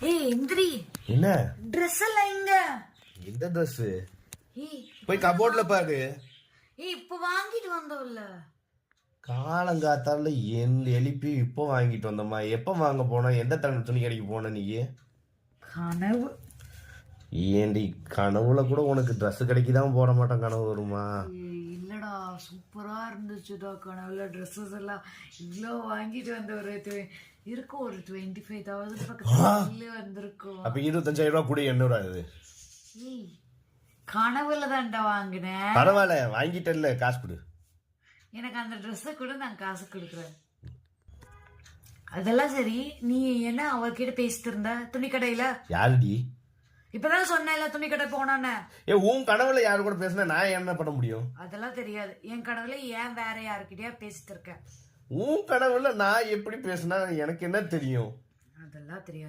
ஏய் எந்திரி. என்ன Dress எல்லாம் எங்க? இந்த Dress ஏய் போய் கபோர்ட்ல பாரு. ஏய் இப்ப வாங்கிட்டு வந்தோம்ல. காலங்காத்தால எழுப்பி இப்போ வாங்கிட்டு வந்தோமா? எப்ப வாங்க போன? எந்த துணி கடைக்கு போன நீ? கனவு. ஏண்டி கனவுல கூட உனக்கு Dress கடைக்கு தான் போட மாட்டேன் கனவு வருமா? இல்லடா சூப்பரா இருந்துச்சுடா கனவுல. ட்ரெஸ்ஸஸ் எல்லாம் இவ்வளோ வாங்கிட்டு வந்த இருக்கும் ஒரு 25,000 பக்கத்துல வந்திருக்கும். அப்ப 25,000 ரூபாய் கூட என்ன இது? ஏய் கனவுல தான்டா வாங்கினேன். பரவாயில்ல வாங்கிட்டேன்ல, காசு கொடு. எனக்கு அந்த ட்ரெஸ்ஸை கூட நான் காசு கொடுக்குறேன். அதெல்லாம் சரி, நீ என்ன அவர்கிட்ட பேசிட்டு இருந்த துணி கடையில? யாருடி? இப்பதான் சொன்னேன்ல துணி கடை போனானே. உன் கனவுல யாரு கூட பேசினா நான் என்ன பண்ண முடியும்? அதெல்லாம் தெரியாது. என் கனவுல ஏன் வேற யாருக்கிட்டயா பேசிட்டு இருக்கேன்? உன் கனவுல நான் எப்படி பேசினா எனக்கு என்ன தெரியும்? அதெல்லாம் தெரியாது.